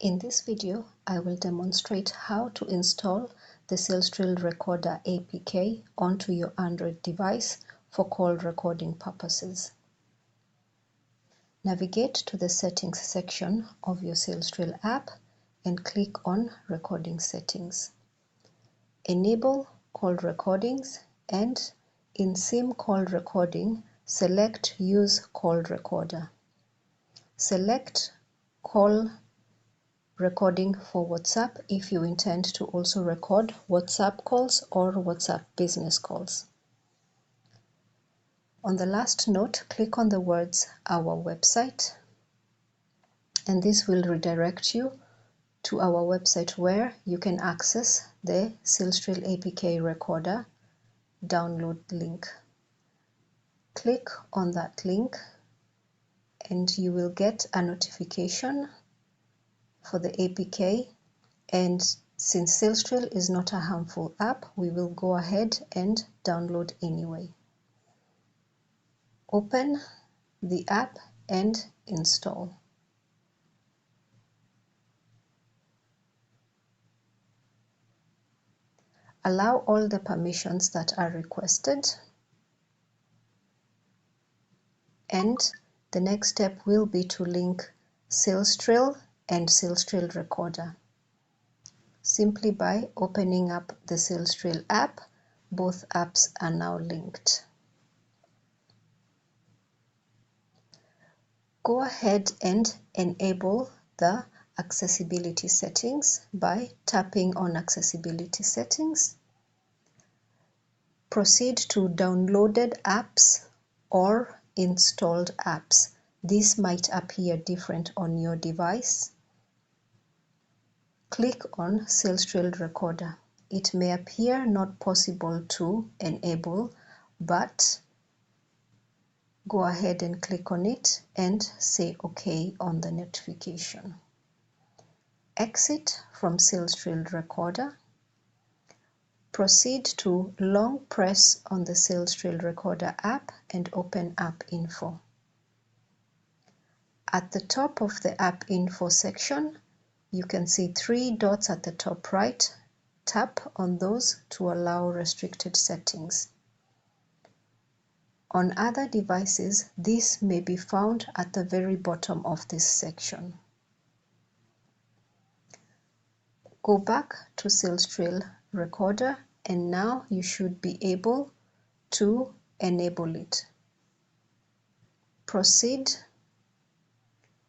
In this video, I will demonstrate how to install the Salestrail Recorder APK onto your Android device for call recording purposes. Navigate to the Settings section of your Salestrail app and click on Recording Settings. Enable call recordings and in SIM call recording, select Use Call Recorder. Select Call Recording for WhatsApp if you intend to also record WhatsApp calls or WhatsApp business calls. On the last note, click on the words Our Website, and this will redirect you to our website where you can access the Salestrail APK Recorder download link. Click on that link and you will get a notification for the APK, and since Salestrail is not a harmful app, we will go ahead and download anyway. Open the app and install. Allow all the permissions that are requested, and the next step will be to link Salestrail and Salestrail Recorder. Simply by opening up the Salestrail app, both apps are now linked. Go ahead and enable the accessibility settings by tapping on Accessibility Settings. Proceed to Downloaded Apps or Installed Apps. This might appear different on your device. Click on Salestrail Recorder. It may appear not possible to enable, but go ahead and click on it and say OK on the notification. Exit from Salestrail Recorder. Proceed to long press on the Salestrail Recorder app and open App Info. At the top of the App Info section, you can see three dots at the top right. Tap on those to allow restricted settings. On other devices, this may be found at the very bottom of this section. Go back to Salestrail Recorder and now you should be able to enable it. Proceed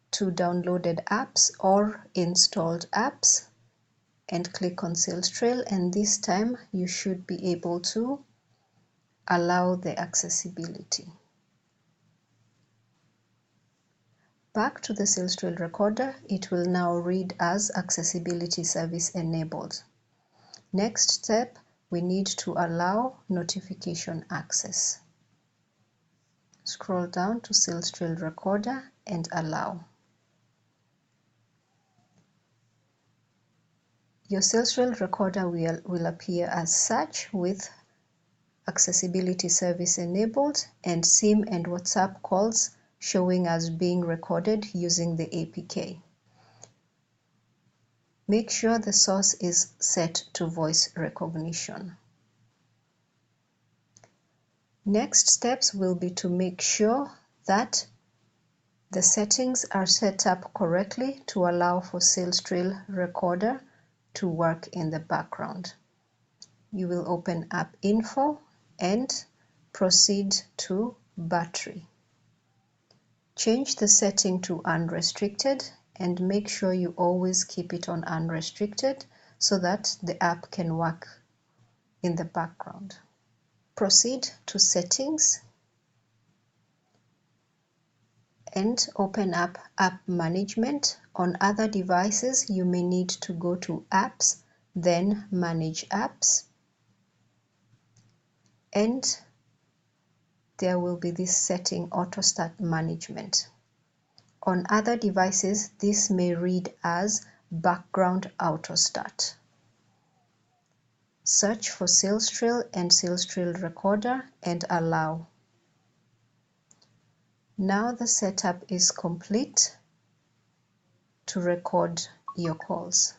to Downloaded Apps or Installed Apps and click on Salestrail, and this time you should be able to allow the accessibility. Back to the Salestrail Recorder, it will now read as Accessibility Service Enabled. Next step, we need to allow notification access. Scroll down to Salestrail Recorder and allow. Your Salestrail Recorder will appear as such with Accessibility Service Enabled and SIM and WhatsApp calls showing as being recorded using the APK. Make sure the source is set to voice recognition. Next steps will be to make sure that the settings are set up correctly to allow for Salestrail Recorder to work in the background. You will open App Info and proceed to Battery. Change the setting to Unrestricted and make sure you always keep it on Unrestricted so that the app can work in the background. Proceed to Settings and open up App Management. On other devices, you may need to go to Apps, then Manage Apps, and there will be this setting Auto Start Management. On other devices, this may read as Background Auto Start. Search for Salestrail and Salestrail Recorder and allow. Now the setup is complete to record your calls.